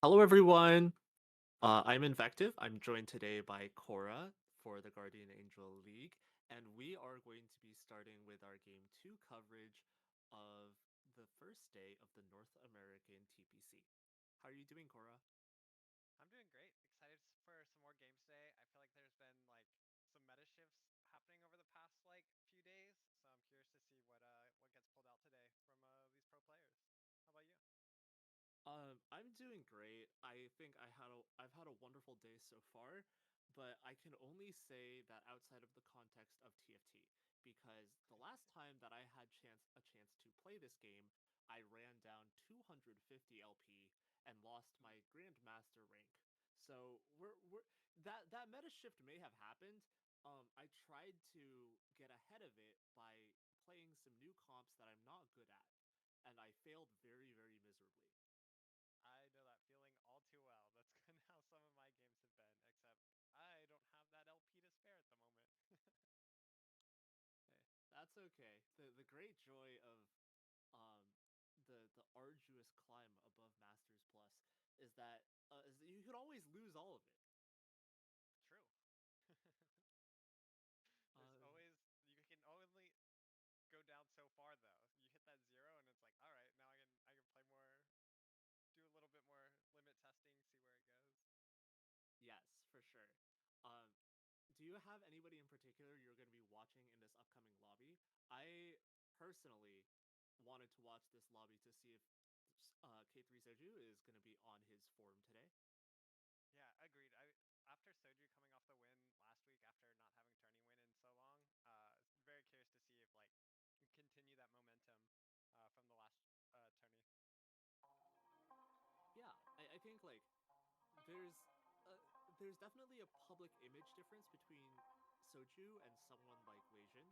Hello, everyone. I'm Invective. I'm joined today by Cora for the Guardian Angel League, and we are going to be starting with our Game 2 coverage of the first day of the North American TPC. How are you doing, Cora? I'm doing great. Excited for some more games today. I feel like there's been some meta shifts happening over the past few days, so I'm curious to see what gets pulled out today from these pro players. How about you? I'm doing great. I think I've had a wonderful day so far, but I can only say that outside of the context of TFT, because the last time that I had a chance to play this game, I ran down 250 LP and lost Mm. my Grandmaster rank. So we're that meta shift may have happened. I tried to get ahead of it by playing some new comps that I'm not good at, and I failed very, very miserably. I know that feeling all too well. That's kind of how some of my games have been, except I don't have that LP to spare at the moment. Hey, that's okay. The great joy of the arduous climb above Masters Plus is that you could always lose all of it. True. There's Uh, always you can only go down so far though. You hit that zero and it's like, all right, now I can play more, do a little bit more limit testing, see where it goes. yes, for sure. Um, do you have anybody in particular you're going to be watching in this upcoming lobby? I personally wanted to watch this lobby to see if K3 Soju is going to be on his form today. Yeah, agreed. I After Soju coming off the win last week after not having tourney win in so long, very curious to see if can continue that momentum from the last tourney. Yeah, I think like there's uh, there's definitely a public image difference between Soju and someone like Wei Jin,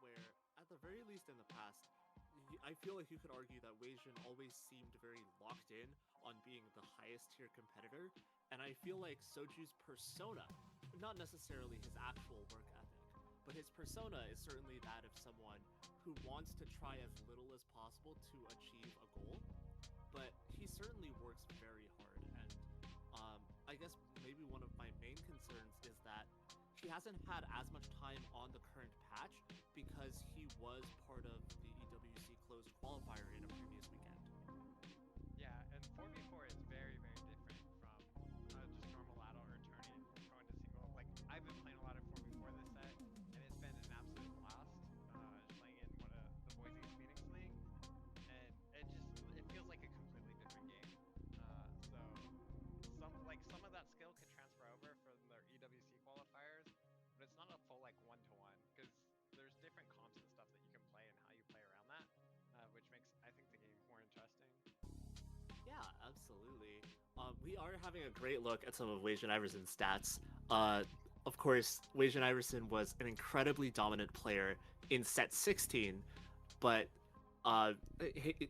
where at the very least in the past, I feel like you could argue that Wei Jin always seemed very locked in on being the highest tier competitor, and I feel like Soju's persona, not necessarily his actual work ethic, but his persona is certainly that of someone who wants to try as little as possible to achieve a goal, but he certainly works very hard. And I guess maybe one of my main concerns is that he hasn't had as much time on the current patch because he was part of the EWC closed qualifier in a previous weekend. Yeah, and 4v4 is very different from just normal ladder or tourney going to single. Like I've been playing a lot of 4v4 this set, and it's been an absolute blast. Just playing in one of the Boise Phoenix League, and it feels like a completely different game. So some of that skill could transfer over from their EWC qualifiers, but it's not a full one to one because there's different comps and stuff that you can play and how you play around that, which makes I think the game more interesting. Yeah, absolutely. We are having a great look at some of Wei-Jin Iverson's stats. Of course, Wei-Jin Iverson was an incredibly dominant player in set 16, but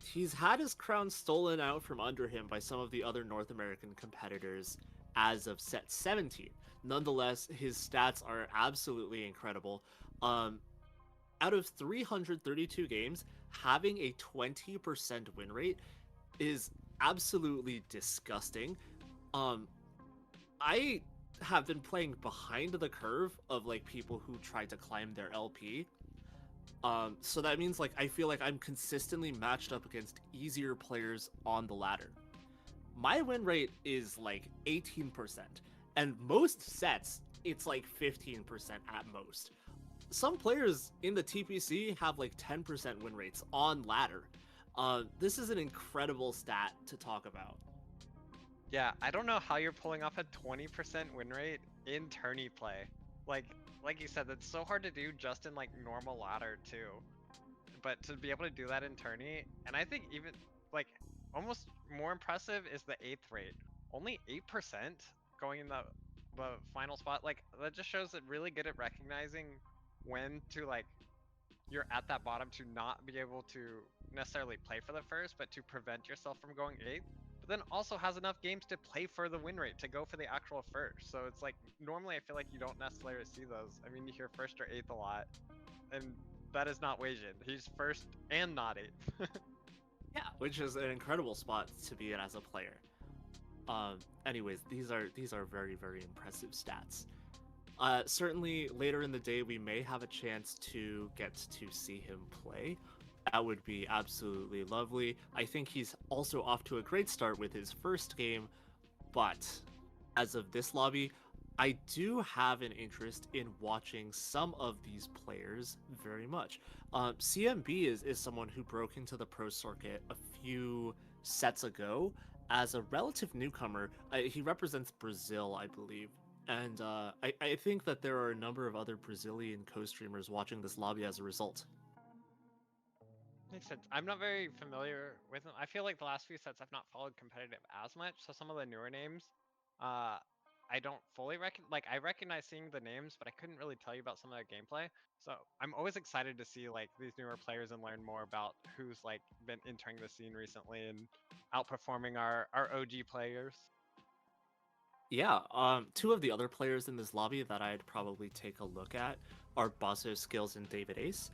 he's had his crown stolen out from under him by some of the other North American competitors as of set 17. Nonetheless, his stats are absolutely incredible. Out of 332 games, having a 20% win rate is absolutely disgusting. Um, I have been playing behind the curve of like people who try to climb their LP. So that means like I feel like I'm consistently matched up against easier players on the ladder. My win rate is like 18%, and most sets it's like 15% at most. Some players in the TPC have like 10% win rates on ladder. This is an incredible stat to talk about. Yeah, I don't know how you're pulling off a 20% win rate in tourney play. Like you said, that's so hard to do just in normal ladder too. But to be able to do that in tourney, and I think even like almost more impressive is the eighth rate. Only 8% going in the final spot. Like that just shows that really good at recognizing when to you're at that bottom to not be able to necessarily play for the first, but to prevent yourself from going eighth. But then also has enough games to play for the win rate to go for the actual first. So it's like normally I feel like you don't necessarily see those. I mean, you hear first or eighth a lot, and that is not Wei Jin. He's first and not eighth. Yeah, which is an incredible spot to be in as a player. Anyways, these are very very impressive stats. Certainly later in the day we may have a chance to get to see him play. That would be absolutely lovely. I think he's also off to a great start with his first game, but as of this lobby, I do have an interest in watching some of these players very much. CMB is someone who broke into the pro circuit a few sets ago as a relative newcomer. He represents Brazil, I believe. And I think that there are a number of other Brazilian co-streamers watching this lobby as a result. Makes sense. I'm not very familiar with them. I feel like the last few sets I've not followed competitive as much, so some of the newer names, uh, I don't fully like I recognize seeing the names, but I couldn't really tell you about some of their gameplay. So I'm always excited to see like these newer players and learn more about who's like been entering the scene recently and outperforming our OG players. Yeah, two of the other players in this lobby that I'd probably take a look at are Basso Skills and David Ace.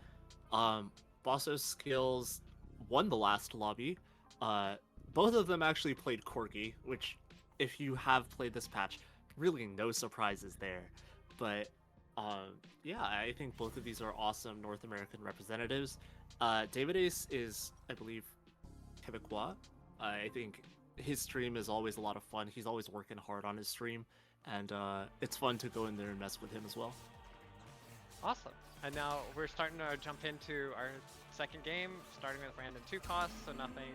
Um, Basso Skills won the last lobby. Uh, Both of them actually played Corgi, which, if you have played this patch, really no surprises there. But yeah, I think both of these are awesome North American representatives. David Ace is, I believe, Quebecois. I think his stream is always a lot of fun. He's always working hard on his stream, and it's fun to go in there and mess with him as well. Awesome. And now we're starting to jump into our second game, starting with random 2 costs, so nothing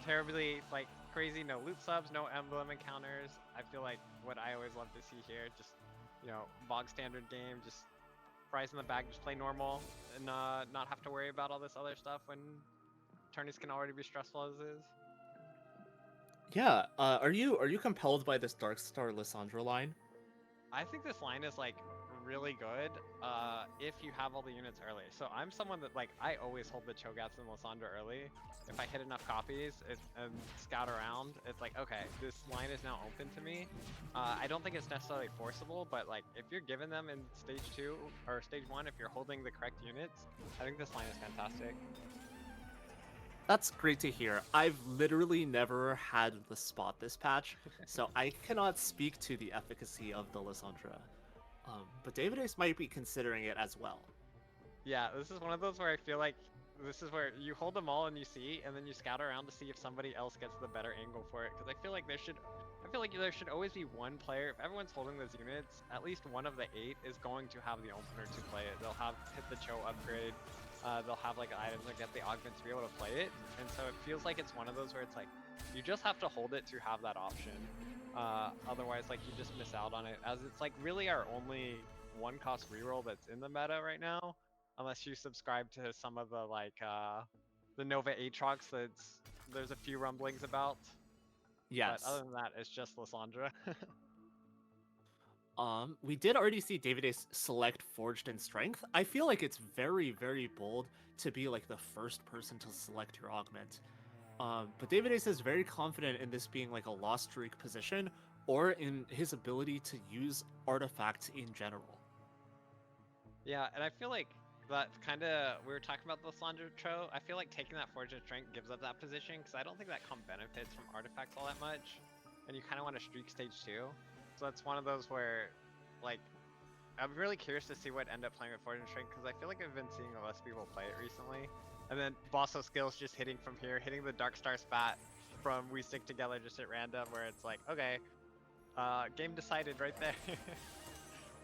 terribly like crazy, no loot subs, no emblem encounters. I feel like what I always love to see here, just, you know, bog standard game, just fries in the bag, just play normal and not have to worry about all this other stuff when tourneys can already be stressful as is. Yeah, are you compelled by this Darkstar Lissandra line? I think this line is like really good if you have all the units early. So I'm someone that like I always hold the Cho'Gaths and Lissandra early. If I hit enough copies and scout around, it's like, okay, this line is now open to me. I don't think it's necessarily forcible, but like if you're given them in stage 2 or stage 1, if you're holding the correct units, I think this line is fantastic. That's great to hear. I've literally never had the spot this patch, so I cannot speak to the efficacy of the Lissandra. But David Ace might be considering it as well. Yeah, this is one of those where I feel like this is where you hold them all and you see, and then you scout around to see if somebody else gets the better angle for it. Because I feel like there should always be one player. If everyone's holding those units, at least one of the 8 is going to have the opener to play it. They'll have hit the Cho upgrade. They'll have like items that get the augment to be able to play it, and so it feels like it's one of those where it's like you just have to hold it to have that option. Otherwise, like you just miss out on it, as it's like really our only 1-cost reroll that's in the meta right now, unless you subscribe to some of the like the Nova Aatrox there's a few rumblings about. Yes. But other than that, it's just Lissandra. We did already see David Ace select Forged in Strength. I feel like it's very, very bold to be like the first person to select your augment. But David Ace is very confident in this being like a lost streak position, or in his ability to use artifacts in general. Yeah, and I feel like that kind of, we were talking about the Lissandra Tro. I feel like taking that Forged in Strength gives up that position, because I don't think that comp benefits from artifacts all that much, and you kind of want to streak stage 2. So that's one of those where, like, I'm really curious to see what end up playing with Forged in Strength, because I feel like I've been seeing less people play it recently. And then Basso Skills just hitting from here, hitting the Darkstar spat from We Stick Together just at random, where it's like, okay, game decided right there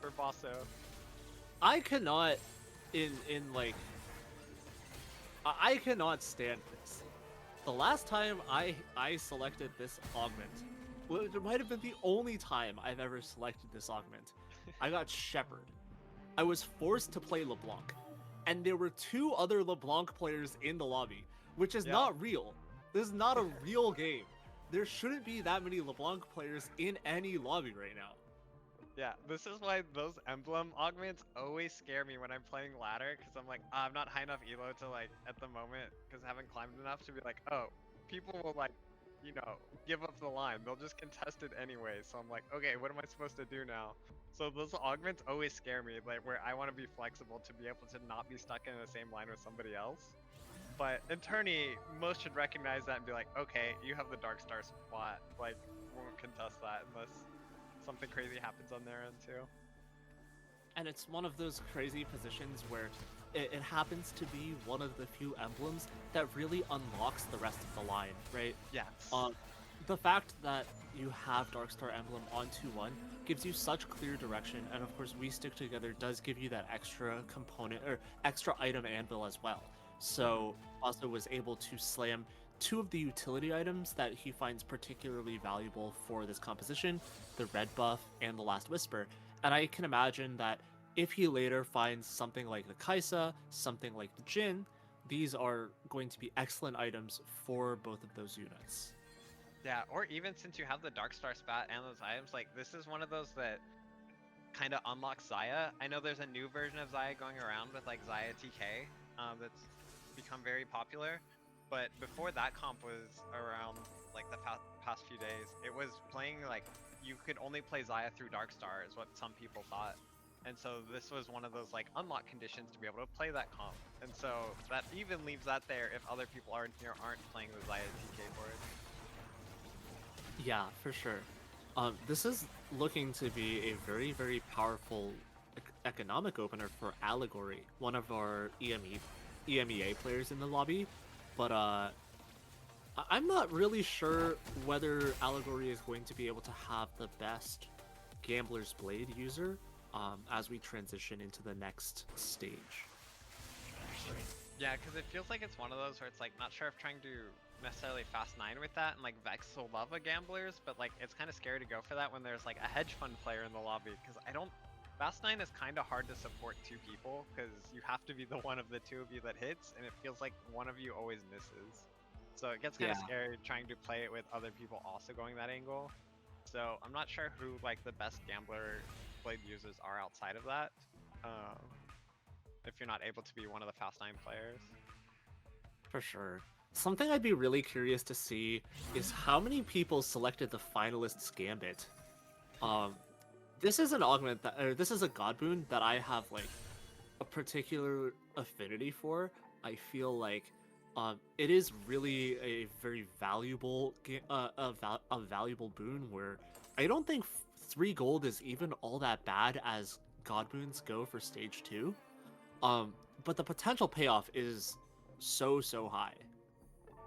for Basso. I cannot, I cannot stand this. The last time I selected this augment, well, it might have been the only time I've ever selected this augment. I got Shepherd. I was forced to play LeBlanc, and there were 2 other LeBlanc players in the lobby, which is not real. This is not a real game. There shouldn't be that many LeBlanc players in any lobby right now. Yeah, this is why those emblem augments always scare me when I'm playing ladder, because I'm like, I'm not high enough elo to like, at the moment, because I haven't climbed enough to be like, oh, people will like, you know, give up the line. They'll just contest it anyway. So I'm like, okay, what am I supposed to do now? So those augments always scare me, like where I want to be flexible to be able to not be stuck in the same line with somebody else. But in tourney, most should recognize that and be like, okay, you have the Darkstar spot. Like, won't contest that unless something crazy happens on their end too. And it's one of those crazy positions where it happens to be one of the few emblems that really unlocks the rest of the line, right? Yes. The fact that you have Darkstar emblem on 2-1 gives you such clear direction, and of course We Stick Together does give you that extra component or extra item anvil as well. So also was able to slam two of the utility items that he finds particularly valuable for this composition, the red buff and the Last Whisper. And I can imagine that if he later finds something like the Kaisa, something like the Jin, these are going to be excellent items for both of those units. Yeah, or even since you have the Darkstar spat and those items, like this is one of those that kind of unlocks Xayah. I know there's a new version of Xayah going around with like Xayah TK that's become very popular, but before that comp was around like the past few days, it was playing like you could only play Xayah through Darkstar is what some people thought. And so this was one of those like unlock conditions to be able to play that comp. And so that even leaves that there if other people aren't playing the Xayah TK board. Yeah, for sure. This is looking to be a very, very powerful economic opener for Allegory, one of our EMEA players in the lobby. But I'm not really sure whether Allegory is going to be able to have the best Gambler's Blade user as we transition into the next stage. Yeah, because it feels like it's one of those where it's like not sure if trying to necessarily Fast 9 with that, and like Vex will love a gamblers, but like it's kind of scary to go for that when there's like a hedge fund player in the lobby, because Fast 9 is kind of hard to support two people because you have to be the one of the two of you that hits, and it feels like one of you always misses. So it gets kind of scary trying to play it with other people also going that angle. So I'm not sure who like the best Gambler Blade users are outside of that. If you're not able to be one of the Fast 9 players. For sure. Something I'd be really curious to see is how many people selected the finalists Gambit. This is an augment or this is a god boon that I have like a particular affinity for. I feel like it is really a very valuable a valuable boon where I don't think 3 gold is even all that bad as god boons go for stage 2. But the potential payoff is so high.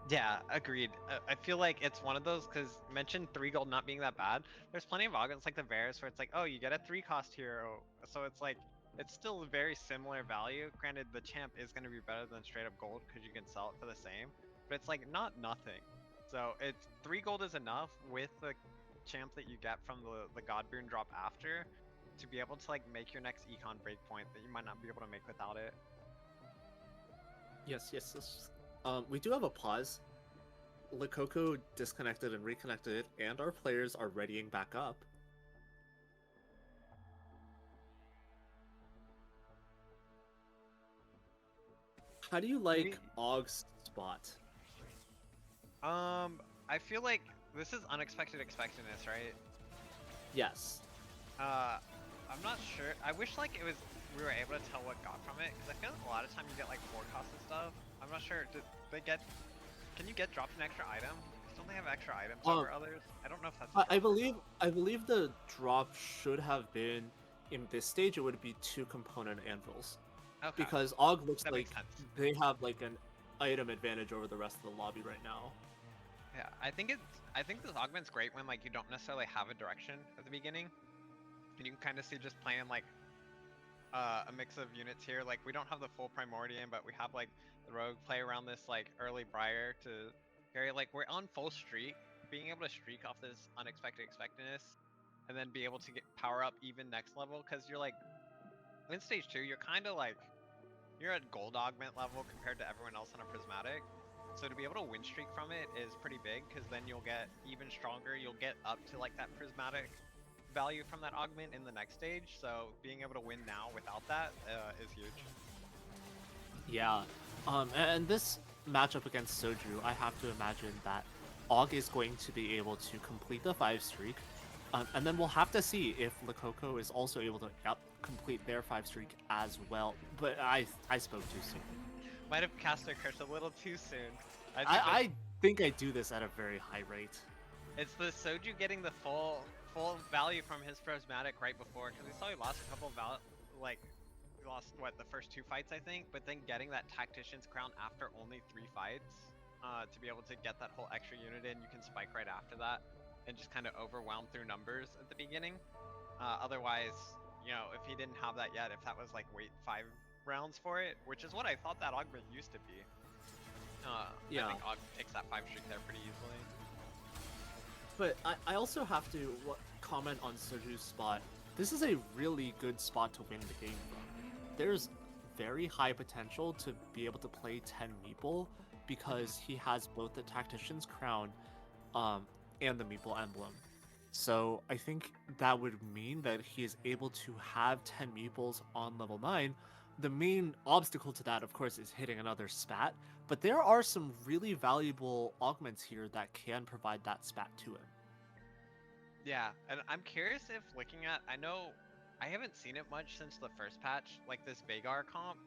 Yeah, agreed. I feel like it's one of those, because mentioned 3 gold not being that bad. There's plenty of augments like the Varus where it's like, oh, you get a 3 cost hero. So it's like, it's still a very similar value. Granted, the champ is going to be better than straight up gold because you can sell it for the same. But it's like, not nothing. So it's 3 gold is enough with the champ that you get from the god boon drop after to be able to like make your next econ breakpoint that you might not be able to make without it. Yes. We do have a pause. Lakoko disconnected and reconnected, and our players are readying back up. How do you like Aug's spot? I feel like this is unexpected expectedness, right? Yes. I'm not sure. I wish like we were able to tell what got from it, because I feel like a lot of time you get like 4 costs and stuff. I'm not sure. Did they get? Can you get dropped an extra item? Don't they have extra items over others? I don't know if that's. I believe the drop should have been in this stage. It would be 2 component anvils. Okay. Because Aug looks like they have like an item advantage over the rest of the lobby right now. Yeah, I think this augment's great when like you don't necessarily have a direction at the beginning, and you can kind of see just playing like a mix of units here. Like we don't have the full Primordium, but we have like the Rogue play around this like early Briar to carry. Like we're on full streak, being able to streak off this unexpected expectedness, and then be able to get power up even next level, because you're like in stage 2, you're kind of like you're at gold augment level compared to everyone else on a prismatic. So to be able to win streak from it is pretty big, because then you'll get even stronger. You'll get up to like that prismatic value from that augment in the next stage. So being able to win now without that is huge. Yeah, and this matchup against Soju, I have to imagine that Aug is going to be able to complete the 5 streak, and then we'll have to see if Lakoko is also able to complete their 5 streak as well. But I spoke too soon. Might have cast a curse a little too soon. I think I do this at a very high rate. It's the Soju getting the full value from his prismatic right before, because we saw he lost a couple of like he lost what the first 2 fights I think, but then getting that tactician's crown after only 3 fights, to be able to get that whole extra unit in, you can spike right after that, and just kind of overwhelm through numbers at the beginning. Otherwise, if he didn't have that yet, if that was like wait 5 rounds for it, which is what I thought that augment used to be. I Yeah. think Aug takes that 5 streak there pretty easily. But I also have to comment on Soju's spot. This is a really good spot to win the game from. There's very high potential to be able to play 10 Meeple because he has both the Tactician's Crown and the Meeple Emblem. So I think that would mean that he is able to have 10 Meeples on level 9. The main obstacle to that, of course, is hitting another spat, but there are some really valuable augments here that can provide that spat to him. Yeah, and I'm curious if I know I haven't seen it much since the first patch, like this Veigar comp,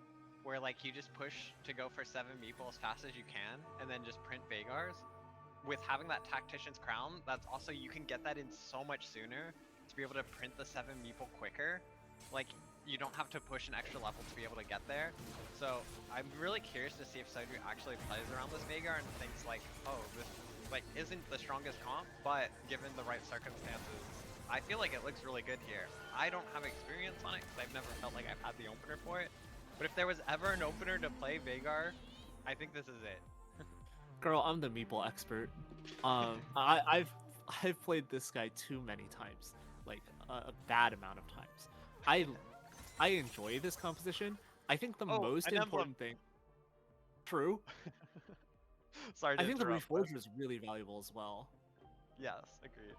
where like you just push to go for 7 Meeple as fast as you can, and then just print Veigars. With having that Tactician's Crown, that's also, you can get that in so much sooner to be able to print the 7 Meeple quicker. Like, you don't have to push an extra level to be able to get there. So, I'm really curious to see if Soju actually plays around this Veigar and thinks like, oh, this like isn't the strongest comp, but given the right circumstances, I feel like it looks really good here. I don't have experience on it because I've never felt like I've had the opener for it. But if there was ever an opener to play Veigar, I think this is it. Girl, I'm the Meeple expert. I've played this guy too many times, like a bad amount of times. I enjoy this composition. I think the most important thing. True. Sorry to I think the interrupt, Reforger is really valuable as well. Yes, agreed.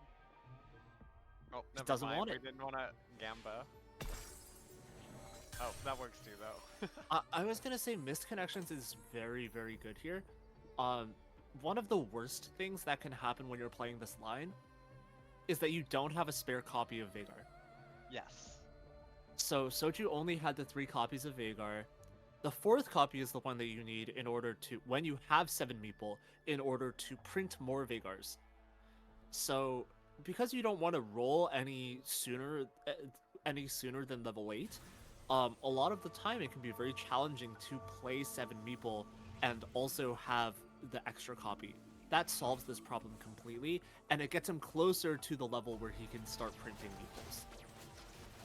Oh, never doesn't mind. want We it. didn't want to Gamba. Oh, that works too, though. I was gonna say Mist Connections is very, very good here. One of the worst things that can happen when you're playing this line is that you don't have a spare copy of Veigar. Yes. So Soju only had the 3 copies of Veigar. The 4th copy is the one that you need in order to, when you have 7 Meeple, in order to print more Veigars. So because you don't want to roll any sooner than level 8, a lot of the time it can be very challenging to play 7 Meeple and also have the extra copy. That solves this problem completely, and it gets him closer to the level where he can start printing Meeples.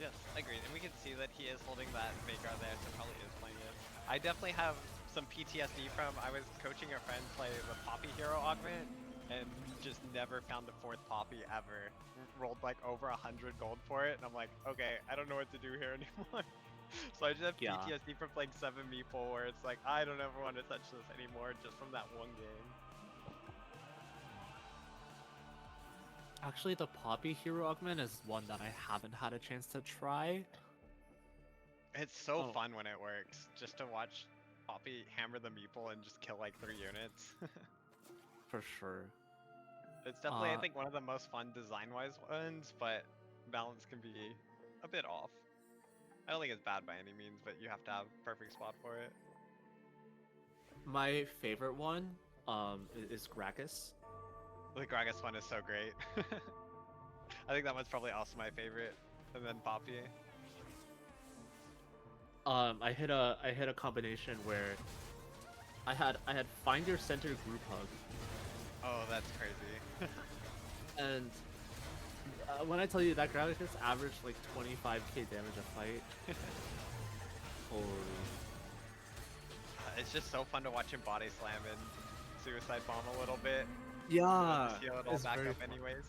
Yes, agreed. And we can see that he is holding that Veigar there, so probably is playing it. I definitely have some PTSD from, I was coaching a friend play the Poppy Hero augment, and just never found the 4th Poppy ever. Rolled like over 100 gold for it, and I'm like, okay, I don't know what to do here anymore. So I just have PTSD from playing 7 Meeple, where it's like, I don't ever want to touch this anymore, just from that one game. Actually, the Poppy Hero augment is one that I haven't had a chance to try. It's so fun when it works, just to watch Poppy hammer the Meeple and just kill like 3 units. For sure. It's definitely, I think, one of the most fun design-wise ones, but balance can be a bit off. I don't think it's bad by any means, but you have to have perfect spot for it. My favorite one is Gragas. The Gragas one is so great. I think that one's probably also my favorite, and then Poppy. I hit a combination where I had Find Your Center Group Hug. Oh, that's crazy. And when I tell you that Gragas averaged like 25k damage a fight. Holy. It's just so fun to watch him body slam and suicide bomb a little bit. Yeah, Heal it all back up anyways.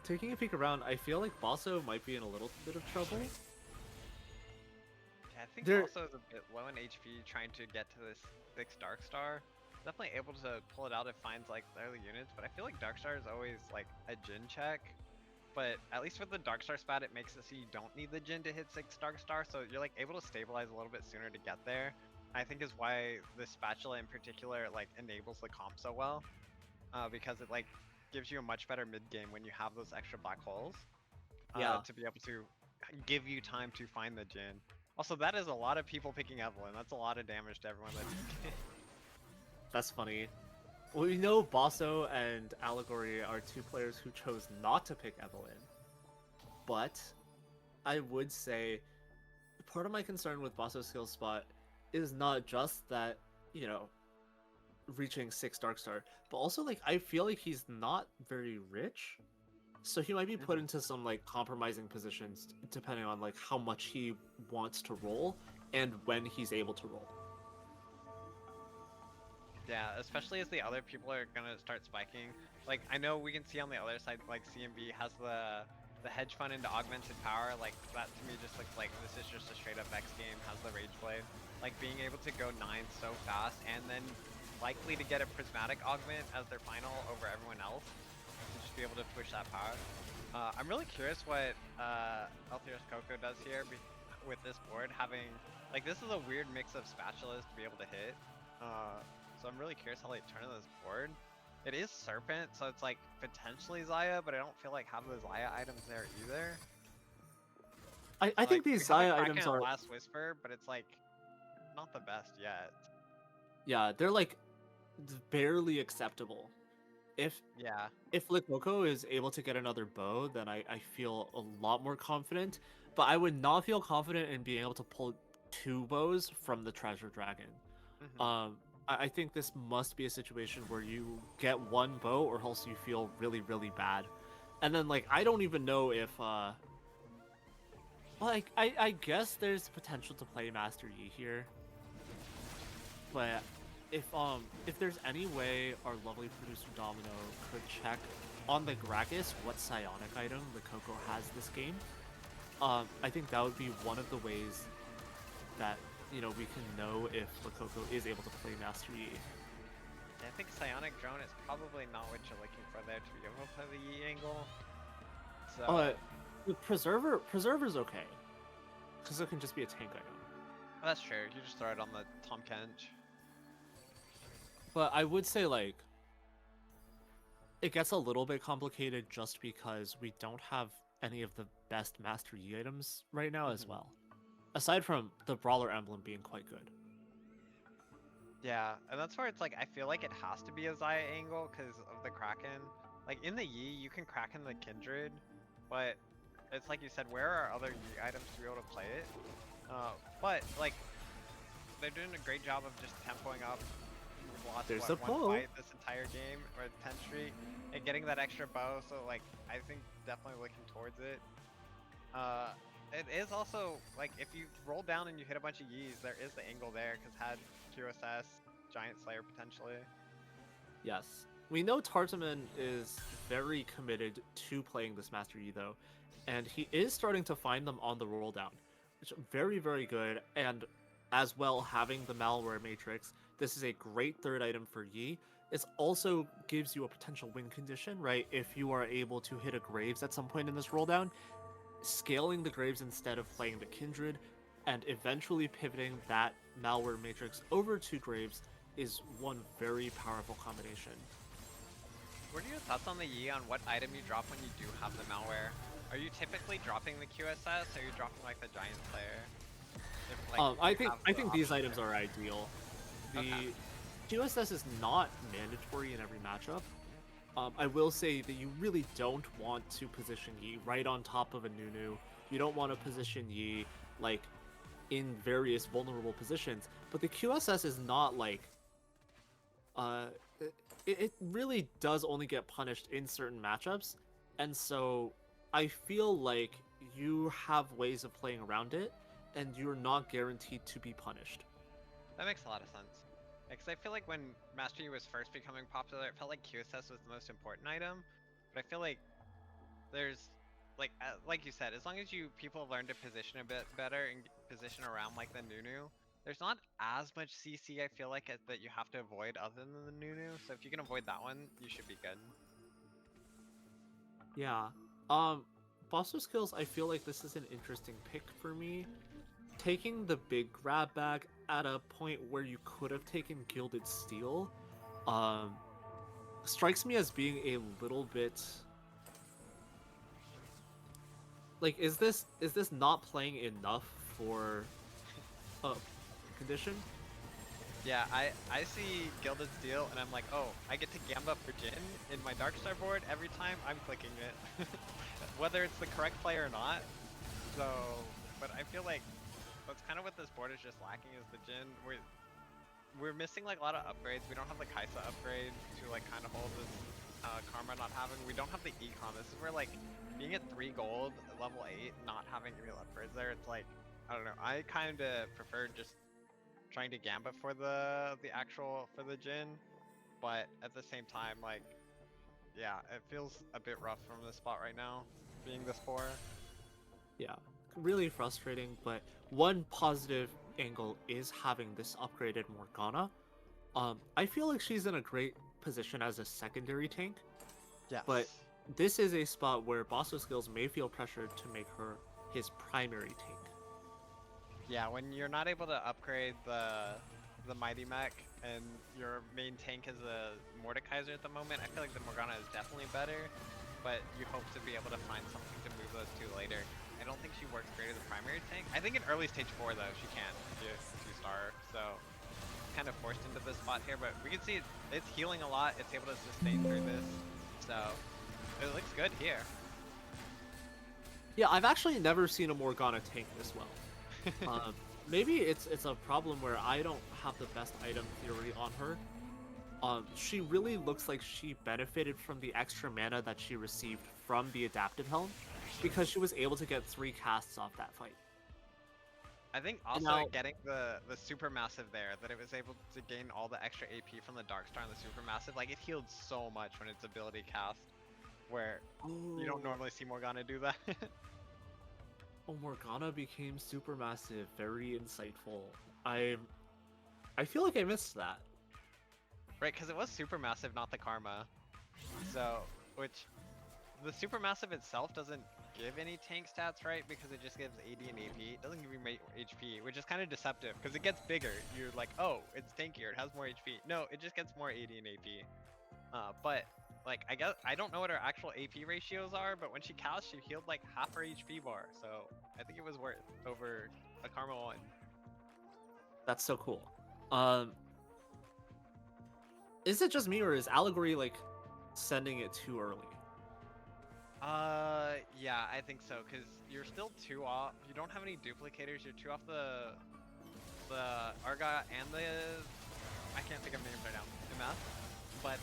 Taking a peek around, I feel like Basso might be in a little bit of trouble. Yeah, I think Basso is a bit low in HP trying to get to this 6 Darkstar. Definitely able to pull it out if finds like the early units, but I feel like Darkstar is always like a Jhin check. But at least with the Darkstar spat, it makes it so you don't need the Jhin to hit 6 Darkstar, so you're like able to stabilize a little bit sooner to get there. I think is why the spatula in particular like enables the comp so well, because it like gives you a much better mid game when you have those extra black holes. To be able to give you time to find the Jhin. Also, that is a lot of people picking Evelynn. That's a lot of damage to everyone that's. That's funny. we know Basso and Allegory are two players who chose not to pick Evelynn, but I would say part of my concern with Basso's skill spot is not just that, you know, reaching 6 Darkstar, but also like I feel like he's not very rich. So he might be put into some like compromising positions depending on like how much he wants to roll and when he's able to roll. Yeah, especially as the other people are gonna start spiking. Like I know we can see on the other side, like CMB has the hedge fund into augmented power. Like that to me just looks like this is just a straight up X game. Has the rage blade, like being able to go 9 so fast and then likely to get a prismatic augment as their final over everyone else to just be able to push that power. I'm really curious what Eltheros Coco does here with this board, having like this is a weird mix of spatulas to be able to hit. So I'm really curious how they turn this board. It is Serpent, so it's like potentially Zaya, but I don't feel like have the Zaya items there either. I think these Zaya items are Last Whisper, but it's like not the best yet. yeah, they're like barely acceptable. If Likoko is able to get another bow, then I feel a lot more confident. But I would not feel confident in being able to pull 2 bows from the Treasure Dragon. I think this must be a situation where you get 1 bow or else you feel really, really bad. And then like I don't even know if like I guess there's potential to play Master Yi here. But if there's any way our lovely producer Domino could check on the Gragas what psionic item the Coco has this game, I think that would be one of the ways that, you know, we can know if Coco is able to play Master Yi. I think Psionic Drone is probably not what you're looking for there to be able to play the Yi angle. So the Preserver's okay, because it can just be a tank item. That's true. You just throw it on the Tahm Kench. But I would say like it gets a little bit complicated just because we don't have any of the best Master Yi items right now as well. Aside from the Brawler emblem being quite good. Yeah, and that's where it's like, I feel like it has to be a Zaya angle because of the Kraken. Like in the Yi, you can Kraken the Kindred, but it's like you said, where are other Yi items to be able to play it? But like, they're doing a great job of just tempoing up. There's a pull. Fight this entire game, or 10th Street, and getting that extra bow, so like, I think definitely looking towards it. It is also, like, if you roll down and you hit a bunch of Yis, there is the angle there, because had QSS, Giant Slayer potentially. Yes. We know Tartaman is very committed to playing this Master Yi, though, and he is starting to find them on the roll down, which is very, very good, and as well, having the Malware Matrix, this is a great third item for Yi. It also gives you a potential win condition, right? If you are able to hit a Graves at some point in this roll down, scaling the Graves instead of playing the Kindred, and eventually pivoting that Malware Matrix over to Graves is one very powerful combination. What are your thoughts on the Yi on what item you drop when you do have the Malware? Are you typically dropping the QSS, or are you dropping like the Giant Slayer? If, like, I think these items are ideal. The QSS is not mandatory in every matchup. I will say that you really don't want to position Yi right on top of a Nunu. You don't want to position Yi like in various vulnerable positions. But the QSS is not like it really does only get punished in certain matchups, and so I feel like you have ways of playing around it, and you're not guaranteed to be punished. That makes a lot of sense. Because I feel like when Master Yi was first becoming popular, it felt like QSS was the most important item. But I feel like there's, like you said, as long as people learn to position a bit better and position around like the Nunu, there's not as much CC I feel like that you have to avoid other than the Nunu. So if you can avoid that one, you should be good. Yeah. Foster skills, I feel like this is an interesting pick for me. Taking the big grab bag at a point where you could have taken Gilded Steel, strikes me as being a little bit like, is this not playing enough for a condition? Yeah, I see Gilded Steel and I'm like, oh, I get to Gamba for Jin in my Darkstar board every time. I'm clicking it, whether it's the correct play or not. So, but I feel like that's kind of what this board is just lacking is the Jin. We're missing like a lot of upgrades. We don't have the Kaisa upgrade to like kind of hold this Karma not having. We don't have the econ. This is where like being at 3 gold at level 8, not having real upgrades there. It's like I don't know. I kind of prefer just trying to gambit for the actual for the Jin, but at the same time, like yeah, it feels a bit rough from this spot right now, being this poor. Yeah, really frustrating. But one positive angle is having this upgraded Morgana. I feel like she's in a great position as a secondary tank, but Yes. this is a spot where Bosso Skills may feel pressured to make her his primary tank. Yeah, when you're not able to upgrade the Mighty Mech and your main tank is a Mordekaiser at the moment, I feel like the Morgana is definitely better, but you hope to be able to find something to move those two later. I don't think she works great as a primary tank. I think in early stage 4 though, she can. She is 2-star, so kind of forced into this spot here, but we can see it's healing a lot. It's able to sustain through this, so it looks good here. Yeah, I've actually never seen a Morgana tank this well. Maybe it's a problem where I don't have the best item theory on her. She really looks like she benefited from the extra mana that she received from the Adaptive Helm, because she was able to get 3 casts off that fight. I think And also now, getting the supermassive there, that it was able to gain all the extra AP from the Darkstar and the supermassive, like it healed so much when its ability cast, where you don't oh, normally see Morgana do that. oh, Morgana became supermassive. Very insightful. I I feel like I missed that. Right, because it was supermassive, not the Karma. So, which the supermassive itself doesn't give any tank stats, right? Because it just gives AD and AP. It doesn't give you HP, which is kind of deceptive because it gets bigger. You're like, oh, it's tankier. It has more HP. No, it just gets more AD and AP. But like I guess I don't know what her actual AP ratios are, but when she cast, she healed like half her HP bar. So I think it was worth over a Karma one. That's so cool. Um, is it just me, or is Allegory like sending it too early? Yeah, I think so, because you're still 2 off. You don't have any duplicators. You're 2 off the Argot and the I can't think of names right now. MF, but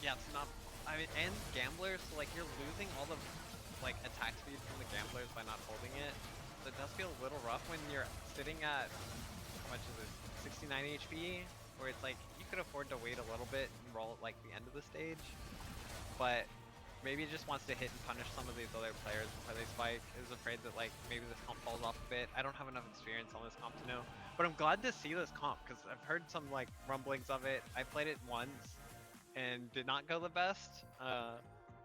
yeah, it's not. I mean, and Gamblers. So like you're losing all the like attack speed from the Gamblers by not holding it. So it does feel a little rough when you're sitting at how much is it? 69 HP, where it's like you could afford to wait a little bit and roll at like the end of the stage, but maybe he just wants to hit and punish some of these other players before they spike. Is afraid that like maybe this comp falls off a bit. I don't have enough experience on this comp to know, but I'm glad to see this comp because I've heard some like rumblings of it. I played it once and did not go the best.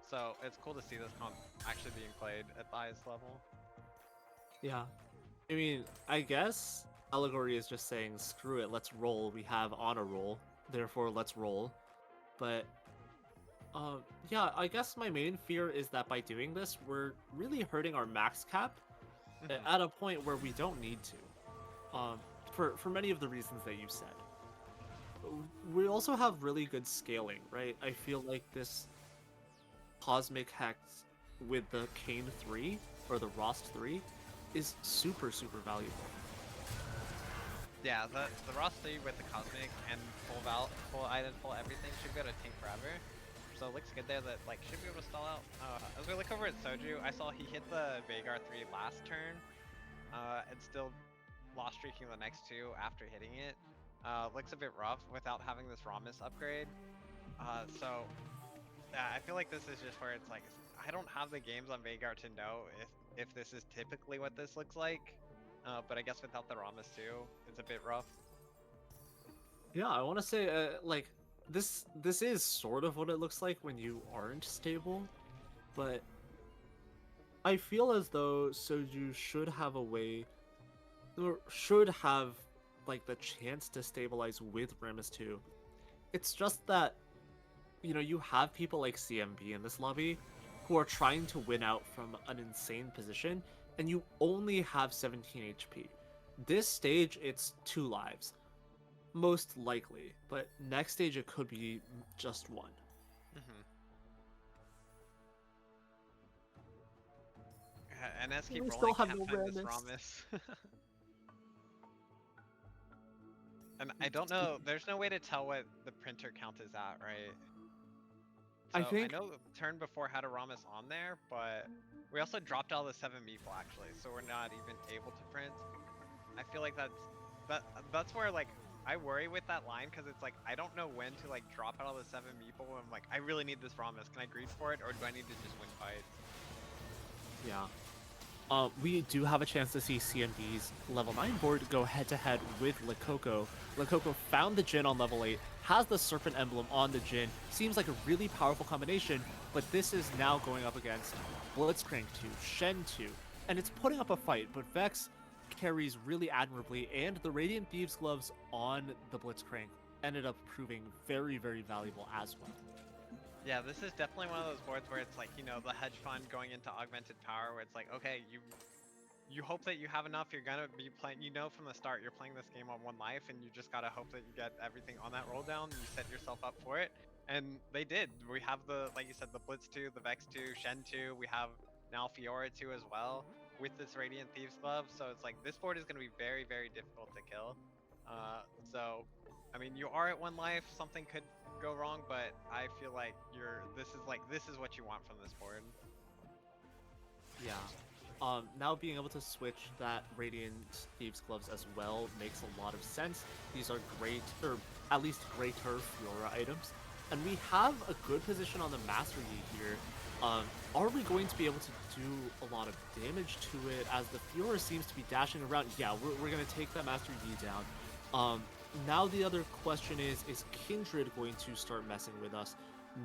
So it's cool to see this comp actually being played at the highest level. Yeah. I mean, I guess Allegory is just saying, screw it, let's roll. We have honor roll, therefore let's roll. But yeah, I guess my main fear is that by doing this, we're really hurting our max cap Mhm. at a point where we don't need to. For many of the reasons that you said. We also have really good scaling, right? I feel like this Cosmic Hex with the Kane 3 or the Rost 3 is super, super valuable. Yeah, the Ross 3 with the Cosmic and full item, full everything should be able to tank forever. So it looks good there that like should be able to stall out. As we look over at Soju, I saw he hit the Veigar 3 last turn, and still lost streaking the next 2 after hitting it. Looks a bit rough without having this Ramus upgrade. So yeah, I feel like this is just where it's like I don't have the games on Veigar to know if this is typically what this looks like. But I guess without the Ramus too, it's a bit rough. Yeah, I want to say like this is sort of what it looks like when you aren't stable, but I feel as though Soju should have a way, or should have like the chance to stabilize with Ramus 2. It's just that you have people like CMB in this lobby who are trying to win out from an insane position, and you only have 17 HP. This stage, it's 2 lives. Most likely, but next stage it could be just one. Hmm. NS keep We rolling, still have can't no find this randoms. Ramus. And I don't know, there's no way to tell what the printer count is at, right? I So I think know turn before had a Ramus on there, but we also dropped all the 7 meeple actually, so we're not even able to print. I feel like that's where like I worry with that line because it's like I don't know when to like drop out all the 7 meeple. I'm like I really need this Ramus. Can I greed for it or do I need to just win fights? yeah. We do have a chance to see CMB's level 9 board go head-to-head with Lakoko. Lakoko found the Jin on level 8, has the Serpent Emblem on the Jin, seems like a really powerful combination, but this is now going up against Blitzcrank 2, Shen 2, and it's putting up a fight, but Vex carries really admirably, and the Radiant Thieves Gloves on the Blitzcrank ended up proving very, very valuable as well. Yeah, this is definitely one of those boards where it's like, you know, the hedge fund going into augmented power where it's like, okay, you hope that you have enough, you're gonna be playing, you know from the start you're playing this game on 1 life and you just gotta hope that you get everything on that roll down, you set yourself up for it. And they did. We have the, like you said, the Blitz 2, the Vex 2, Shen 2, we have now Fiora 2 as well with this Radiant Thieves Glove, so it's like this board is gonna be very, very difficult to kill. So, I mean, you are at 1 life, something could go wrong, but I feel like this is what you want from this board. Yeah. Now being able to switch that Radiant Thieves Gloves as well makes a lot of sense. These are great, or at least greater Fiora items. And we have a good position on the Master Yi here. Are we going to be able to do a lot of damage to it as the Fiora seems to be dashing around? Yeah, we're going to take that Master Yi down. Now the other question is Kindred going to start messing with us?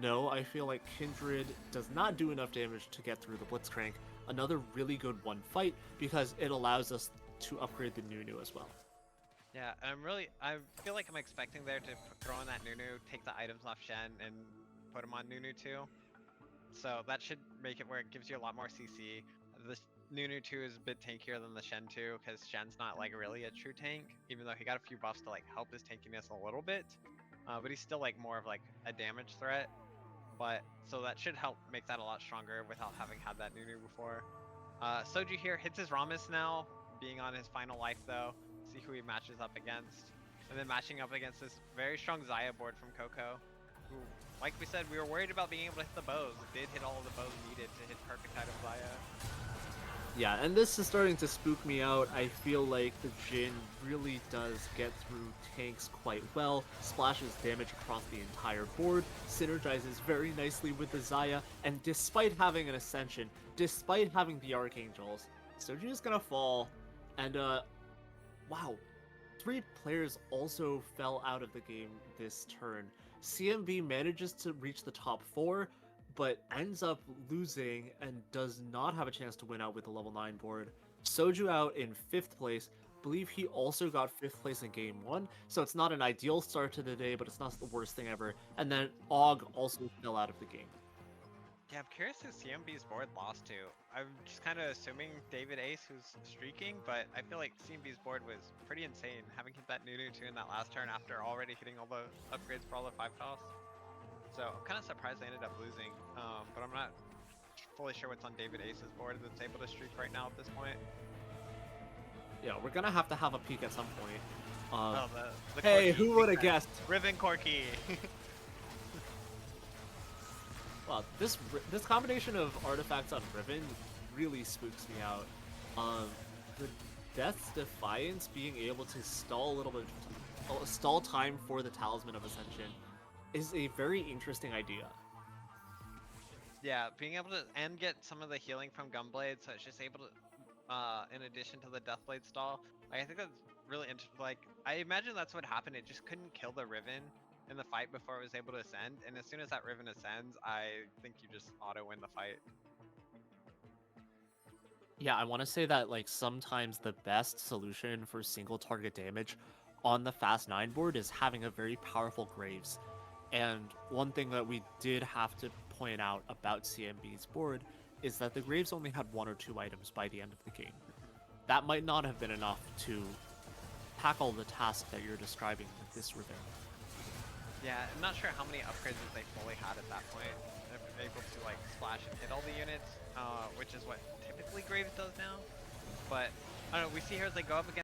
No, I feel like Kindred does not do enough damage to get through the Blitzcrank. Another really good one fight because it allows us to upgrade the Nunu as well. Yeah, I feel like I'm expecting there to throw in that Nunu, take the items off Shen, and put him on Nunu too. So that should make it where it gives you a lot more CC. The Nunu 2 is a bit tankier than the Shen 2 because Shen's not like really a true tank, even though he got a few buffs to like help his tankiness a little bit. But he's still like more of like a damage threat. But so that should help make that a lot stronger without having had that Nunu before. Soju here hits his Ramus now, being on his final life though. See who he matches up against. And then matching up against this very strong Xayah board from Coco, who, like we said, we were worried about being able to hit the bows. It did hit all of the bows needed to hit perfect item Xayah. Yeah, and this is starting to spook me out. I feel like the Jin really does get through tanks quite well, splashes damage across the entire board, synergizes very nicely with the Xayah, and despite having an Ascension, despite having the Archangels, Soju is gonna fall. And, wow. 3 players also fell out of the game this turn. CMB manages to reach the top 4, but ends up losing and does not have a chance to win out with the level 9 board. Soju out in 5th place. Believe he also got 5th place in game 1, so it's not an ideal start to the day, but it's not the worst thing ever. And then Og also fell out of the game. Yeah, I'm curious who CMB's board lost to. I'm just kind of assuming David Ace, who's streaking, but I feel like CMB's board was pretty insane, having hit that Nunu 2 in that last turn after already hitting all the upgrades for all the 5 costs. So I'm kind of surprised they ended up losing, but I'm not fully sure what's on David Ace's board that's able to streak right now at this point. Yeah, we're gonna have to have a peek at some point. Oh, the hey, Corki who would have defense. guessed? Riven Corki. Well, this combination of artifacts on Riven really spooks me out. The Death's Defiance being able to stall a little bit, stall time for the Talisman of Ascension, is a very interesting idea. Yeah, being able to and get some of the healing from Gunblade, so it's just able to, in addition to the Deathblade stall. Like, I think that's really interesting. Like, I imagine that's what happened. It just couldn't kill the Riven in the fight before it was able to ascend, and as soon as that Riven ascends, I think you just auto win the fight. Yeah, I want to say that like sometimes the best solution for single target damage on the Fast 9 board is having a very powerful Graves. And one thing that we did have to point out about CMB's board is that the Graves only had 1 or 2 items by the end of the game. That might not have been enough to tackle the task that you're describing with this Rivera. Yeah, I'm not sure how many upgrades that they fully had at that point. If they're able to like splash and hit all the units, which is what typically Graves does now. But I don't know, we see here as they go up against